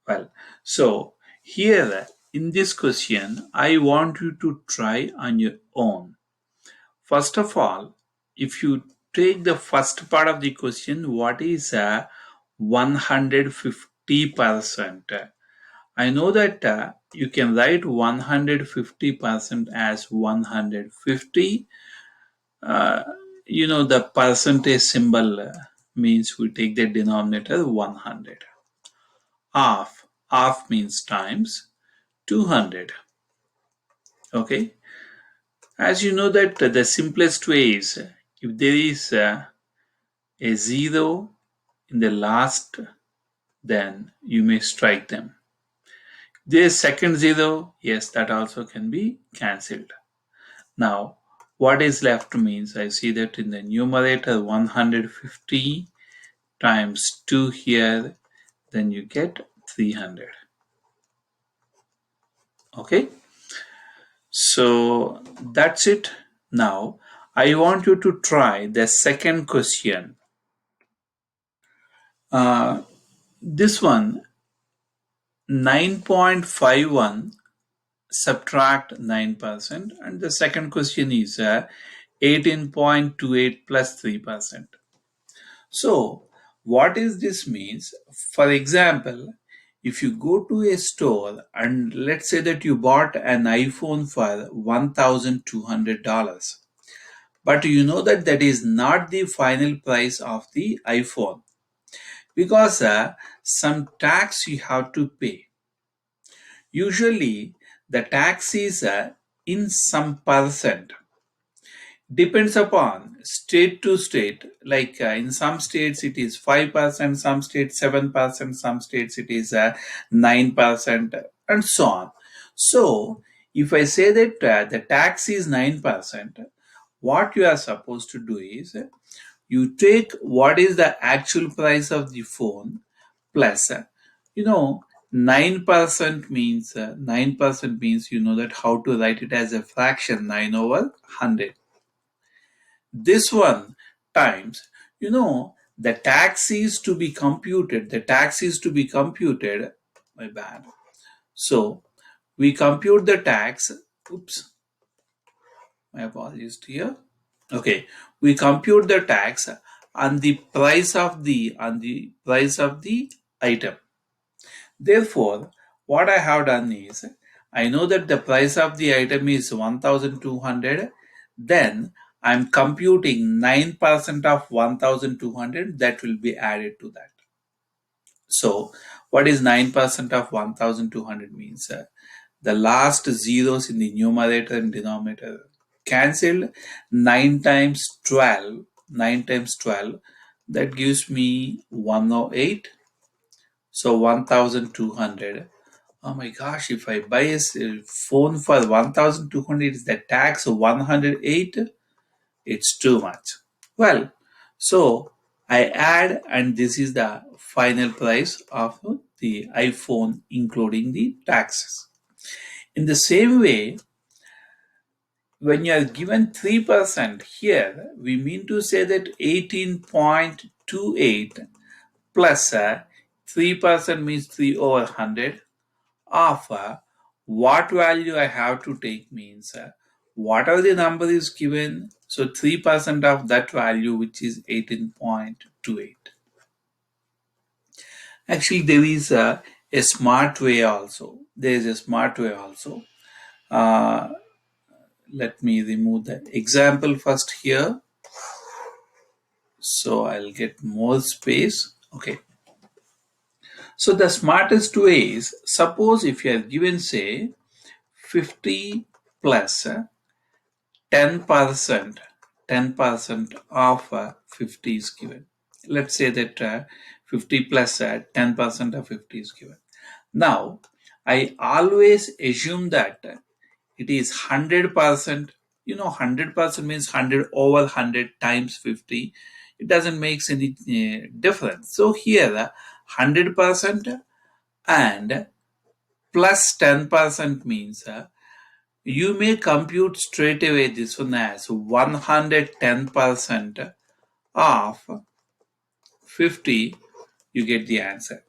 Well, so here in this question, I want you to try on your own. First of all, if you take the first part of the question, what is 150%? I know that you can write 150% as 150. Uh, the percentage symbol means we take the denominator 100. Half means times 200. Okay, as you know that the simplest way is if there is a zero in the last, then you may strike them. There's second zero, yes, that also can be cancelled. Now what is left means I see that in the numerator 150 times 2 here, then you get 300. Okay, so that's it. Now I want you to try the second question. This one, 9.51 subtract 9%, and the second question is 18.28 plus 3%. So what is this means? For example, if you go to a store and let's say that you bought an iPhone for $1,200, but you know that that is not the final price of the iPhone because some tax you have to pay. Usually the tax is in some percent, depends upon state to state. Like in some states it is 5%, some states 7%, some states it is 9%, and so on. So if I say that the tax is 9%, what you are supposed to do is you take what is the actual price of the phone plus you know 9% means 9% means you know that how to write it as a fraction, 9 over 100. This one times the tax is to be computed, my bad. So we compute the tax. Oops, my apologies to you. Okay, we compute the tax on the price of the item. Therefore, what I have done is I know that the price of the item is 1200. Then I'm computing 9% of 1200 that will be added to that. So what is 9% of 1200 means? The last zeros in the numerator and denominator cancelled. 9 times 12, 9 times 12, that gives me 108. So 1200. Oh my gosh, if I buy a phone for 1200, is the tax 108? It's too much. Well, so I add, and this is the final price of the iPhone, including the taxes. In the same way, when you are given 3% here, we mean to say that 18.28 plus 3% means 3 over 100 of what value I have to take means whatever the number is given, so 3% of that value, which is 18.28. Actually, there is a smart way also. There is a smart way also. Let me remove the example first here. So I'll get more space. Okay. So the smartest way is, suppose if you are given say 50 plus 10%, 10% of 50 is given. Let's say that 50 plus 10% of 50 is given. Now, I always assume that it is 100%. 100% means 100 over 100 times 50. It doesn't make any difference. So here, 100% and plus 10% means you may compute straight away this one as 110% of 50, you get the answer.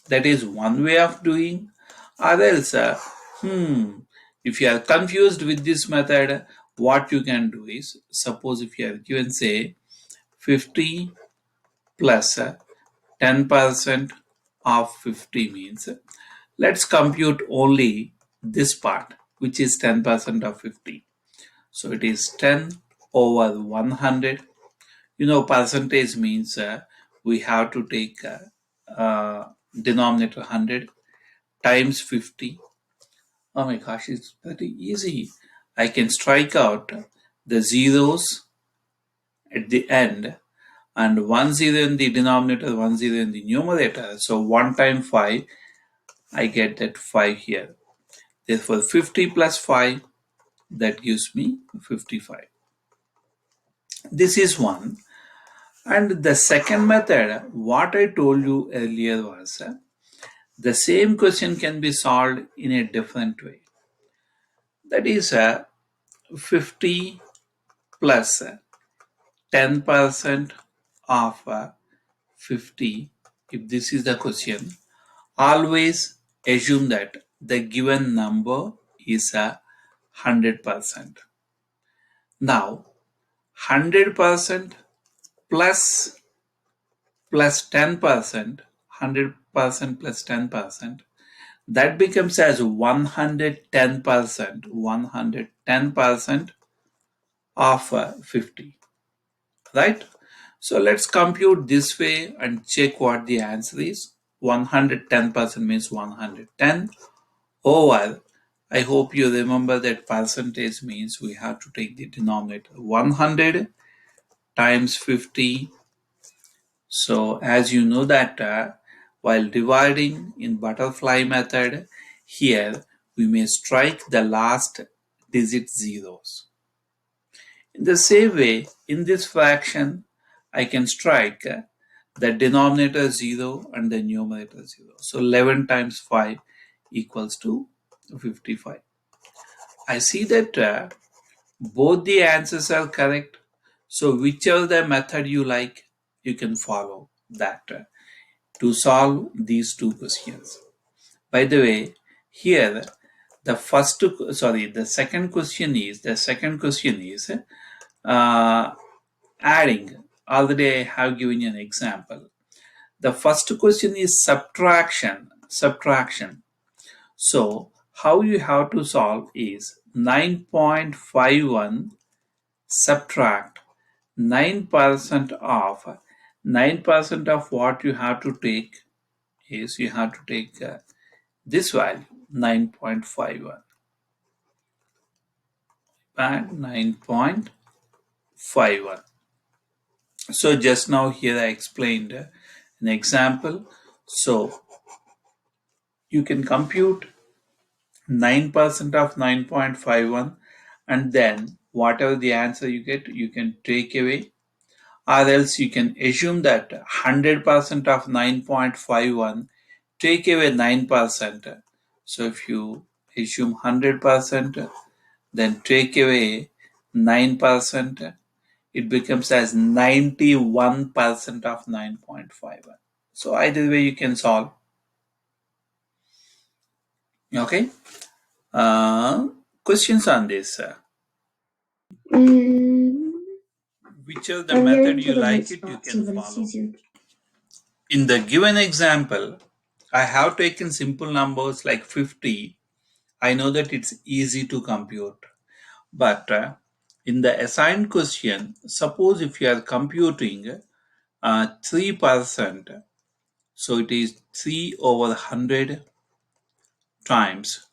That is one way of doing. Or else, if you are confused with this method, what you can do is, suppose if you are given say 50 plus 10% of 50 means, let's compute only this part, which is 10% of 50. So it is 10 over 100. Percentage means we have to take denominator 100 times 50. Oh my gosh, it's pretty easy. I can strike out the zeros at the end and 1 0 in the denominator, 1 0 in the numerator. So 1 times 5, I get that 5 here. Therefore 50 plus 5, that gives me 55. This is one. And the second method, what I told you earlier was the same question can be solved in a different way. That is 50 plus 10% of 50. If this is the question, always assume that the given number is 100%. Now 100% plus 10%, 100% plus 10%, that becomes as 110%, 110% of 50, right? So let's compute this way and check what the answer is. 110% means 110 over, I hope you remember that percentage means we have to take the denominator 100 times 50. So as you know that while dividing in butterfly method, here we may strike the last digit zeros. In the same way, in this fraction, I can strike the denominator 0 and the numerator 0. So 11 times 5 equals to 55. I see that both the answers are correct. So whichever the method you like, you can follow that to solve these two questions. By the way, here the second question is adding. Already I have given you an example. The first question is subtraction. So how you have to solve is 9.51 subtract 9% of 9% of what you have to take is you have to take this value 9.51 and 9.51. So just now here I explained an example. So you can compute 9% of 9.51 and then whatever the answer you get, you can take away, or else you can assume that 100% of 9.51, take away 9%. So if you assume 100%, then take away 9%, it becomes as 91% of 9.51. So either way you can solve. Okay. Questions on this? Whichever the I'm method hearing you for the like next it, you part, can so then it's follow. easier. In the given example, I have taken simple numbers like 50. I know that it's easy to compute. But in the assigned question, suppose if you are computing 3%, so it is 3 over 100 times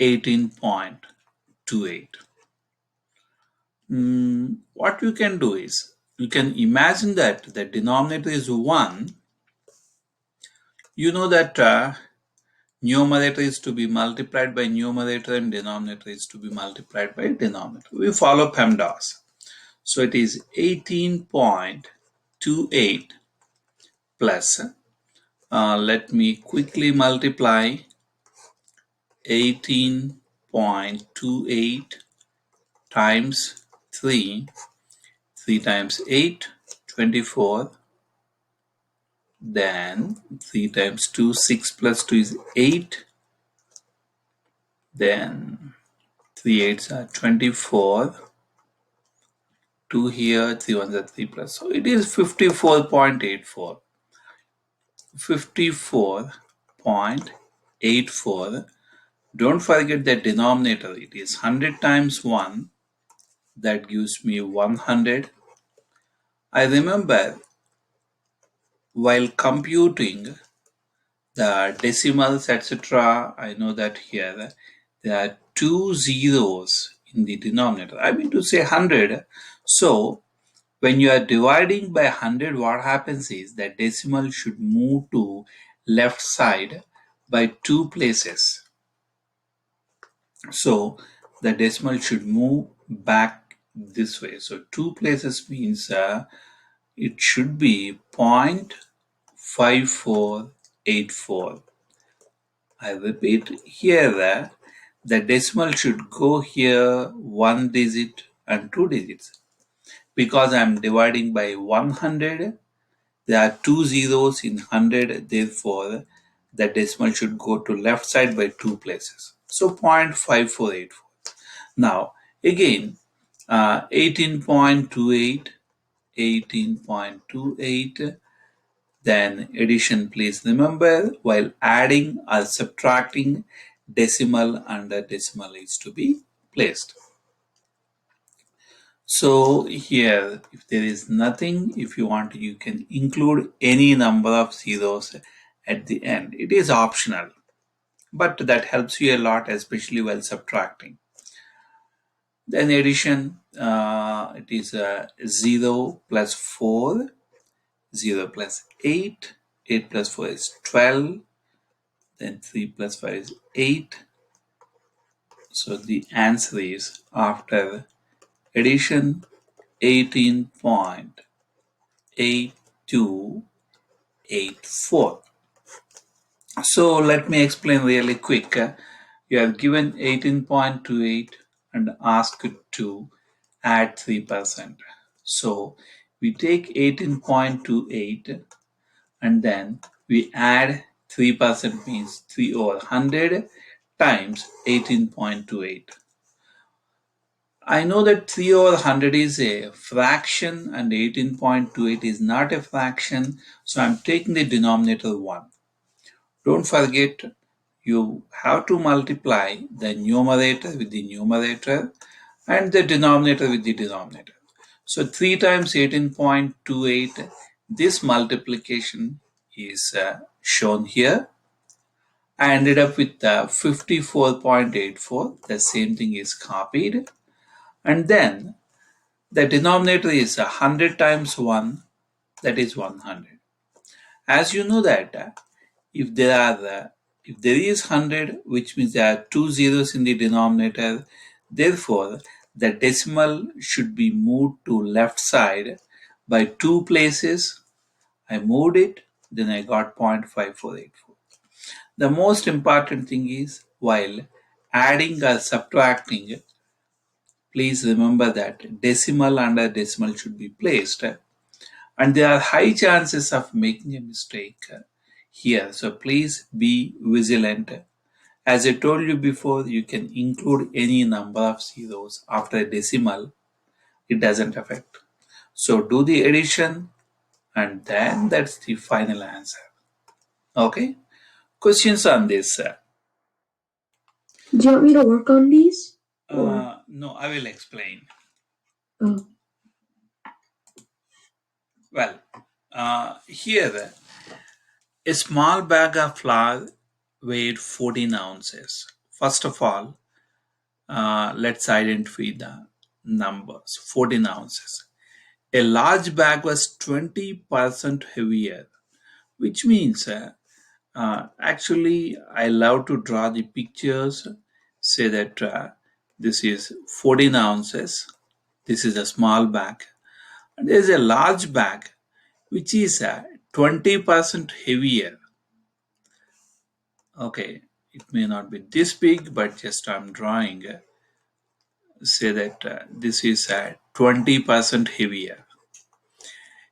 18.28. What you can do is, you can imagine that the denominator is 1. You know that numerator is to be multiplied by numerator and denominator is to be multiplied by denominator. We follow PEMDAS. So it is 18.28 plus, let me quickly multiply 18.28 times 3. 3 times 8, 24 then 3 times 2, 6 plus 2 is 8, then 3 8s are 24, 2 here, 3 1s are 3 plus, so it is 54.84. 54.84. Don't forget the denominator, it is 100 times 1, that gives me 100. I remember while computing the decimals, etc., I know that here there are two zeros in the denominator. I mean to say 100. So when you are dividing by 100, what happens is that decimal should move to left side by 2 places. So the decimal should move back this way. So 2 places means it should be 0.5484. I repeat here the decimal should go here 1 digit and 2 digits. Because I am dividing by 100, there are two zeros in 100, therefore the decimal should go to left side by 2 places. So 0.5484. Now again 18.28, 18.28, then addition, please remember while adding or subtracting, decimal under decimal is to be placed. So here if there is nothing, if you want you can include any number of zeros at the end. It is optional, but that helps you a lot, especially while subtracting. Then addition, it is 0 plus 4, 0 plus 8, 8 plus 4 is 12, then 3 plus 5 is 8. So the answer is, after addition, 18.8284. So let me explain really quick. You have given 18.28 and asked to add 3%. So we take 18.28 and then we add 3%, means 3 over 100 times 18.28. I know that 3 over 100 is a fraction and 18.28 is not a fraction, so I'm taking the denominator 1. Don't forget, you have to multiply the numerator with the numerator and the denominator with the denominator. So 3 times 18.28, this multiplication is shown here. I ended up with 54.84. The same thing is copied. And then the denominator is 100 times 1, that is 100. As you know that if there is 100, which means there are two zeros in the denominator, therefore the decimal should be moved to left side by 2 places. I moved it, then I got 0.5484. The most important thing is while adding or subtracting, please remember that decimal under decimal should be placed, and there are high chances of making a mistake here. So please be vigilant. As I told you before, you can include any number of zeros after a decimal. It doesn't affect. So do the addition and then that's the final answer. Okay? Questions on this? Do you want me to work on these? No, I will explain. Oh. Well, here a small bag of flour weighed 14 ounces. First of all, let's identify the numbers. 14 ounces. A large bag was 20% heavier, which means actually I love to draw the pictures. Say that this is 14 ounces. This is a small bag. And there is a large bag which is 20% heavier. Okay, it may not be this big, but just I'm drawing. Say that this is 20% heavier.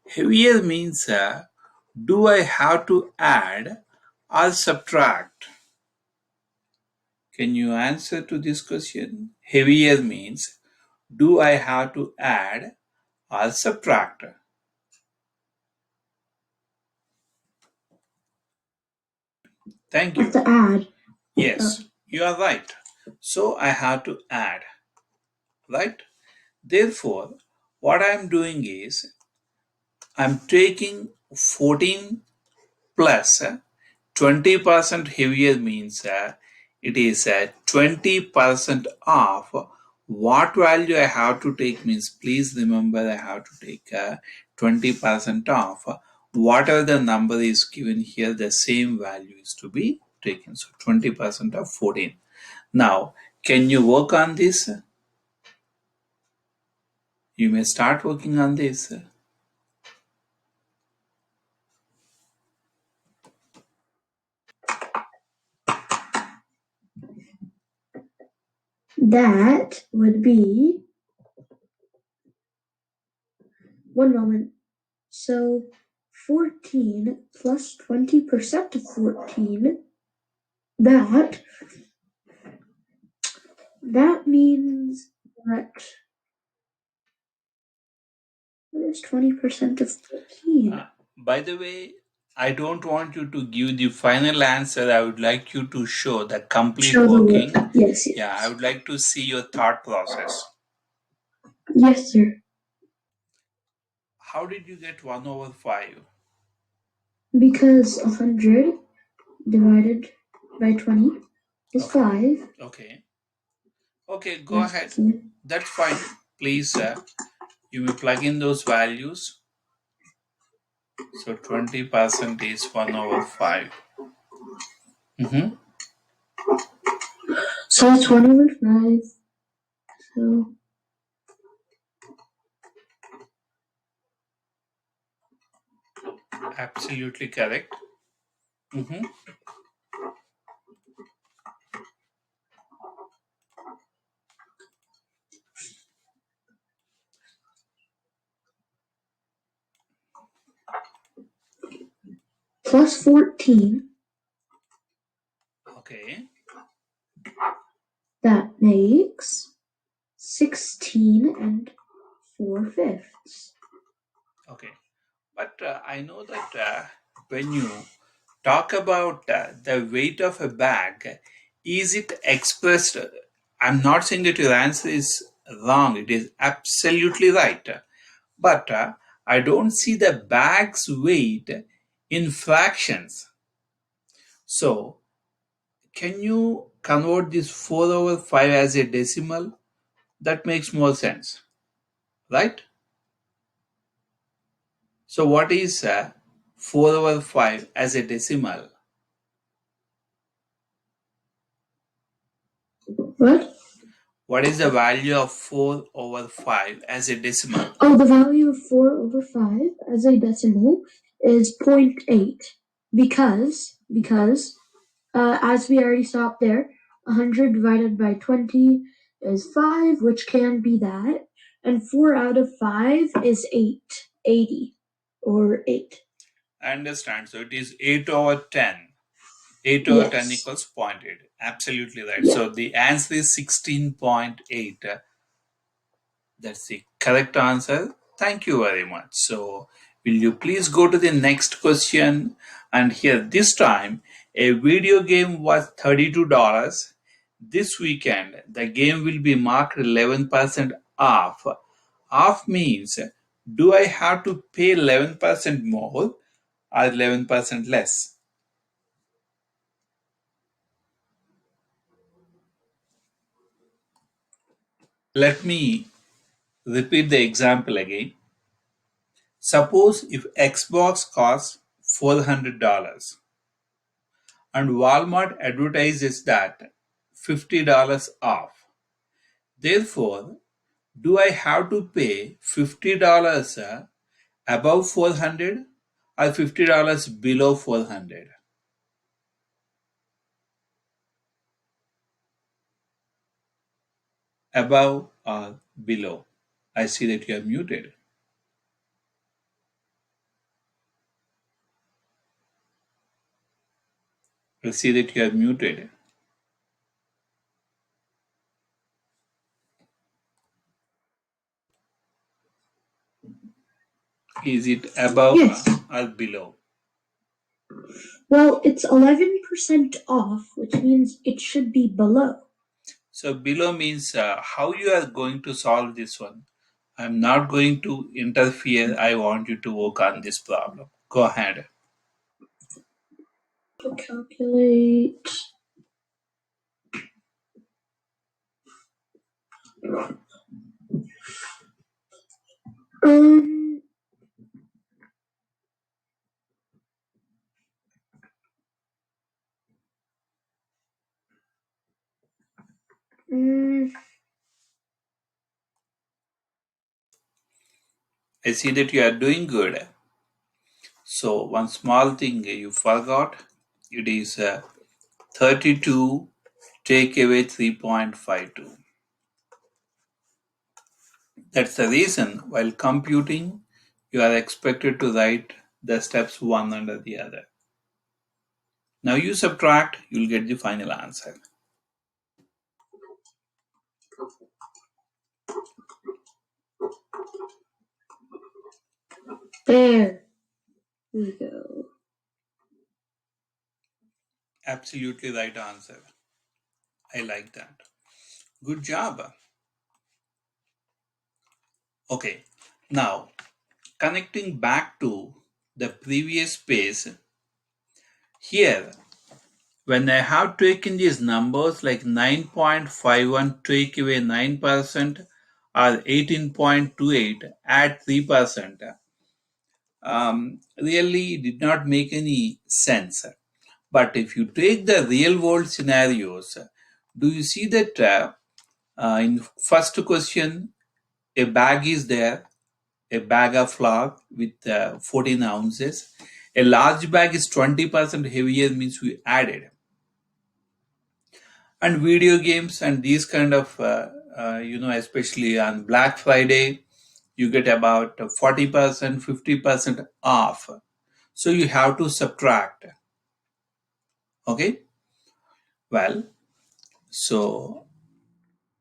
Heavier means Do I have to add or subtract? Can you answer to this question? Heavier means do I have to add or subtract? Thank Have you. to add. Yes, you are right. So I have to add, right? Therefore, what I am doing is I'm taking 14 plus 20% heavier means it is 20% off. What value I have to take means please remember I have to take 20% off. Whatever the number is given here, the same value is to be taken. So 20% of 14. Now, can you work on this? You may start working on this. That would be, one moment. So 14 plus 20% of 14, that means that what is 20% of 14? By the way, I don't want you to give the final answer. I would like you to show the complete Show the working. work. Yes, Yeah, I yes. would like to see your thought process. Yes, sir. How did you get 1 over 5? Because 100 divided by 20 is Okay. 5. Okay. Okay, go That's ahead. 4. That's fine. Please, you may plug in those values. So 20% is 1 over 5. Mm-hmm. So it's 1 over 5. So Absolutely correct. Mm-hmm. plus 14, Okay. that makes 16 and 4/5. Okay. But I know that when you talk about the weight of a bag, is it expressed? I'm not saying that your answer is wrong, it is absolutely right. But I don't see the bag's weight in fractions. So, can you convert this 4 over 5 as a decimal? That makes more sense, right? So, what is 4 over 5 as a decimal? What? What is the value of 4 over 5 as a decimal? Oh, the value of 4 over 5 as a decimal is 0.8 because as we already saw up there, 100 divided by 20 is 5, which can be that, and 4 out of 5 is 8, 80, or 8. I understand. So it is 8 over 10. 8 over 10 Yes. equals 0.8. Absolutely right. Yeah. So the answer is 16.8. That's the correct answer. Thank you very much. So, will you please go to the next question? And here, this time, a video game was $32. This weekend, the game will be marked 11% off. Off means, do I have to pay 11% more or 11% less? Let me repeat the example again. Suppose if Xbox costs $400 and Walmart advertises that $50 off. Therefore, do I have to pay $50 above 400 or $50 below 400? Above or below? I see that you are muted. I see that you are muted. Is it above Yes. or below? Well, it's 11% off, which means it should be below. So below means how you are going to solve this one. I'm not going to interfere. I want you to work on this problem. Go ahead. Calculate. Um, mm, I see that you are doing good. So one small thing you forgot. It is 32 take away 3.52. That's the reason while computing, you are expected to write the steps one under the other. Now you subtract, you'll get the final answer. there we go. Absolutely right answer. I like that. Good job. Okay, now connecting back to the previous page, here when I have taken these numbers like 9.51 take away 9% or 18.28 add 3%, really did not make any sense. But if you take the real world scenarios, do you see that in first question, a bag is there, a bag of flour with 14 ounces. A large bag is 20% heavier, means we added. And video games and these kind of, especially on Black Friday, you get about 40%, 50% off. So you have to subtract. Okay. Well, so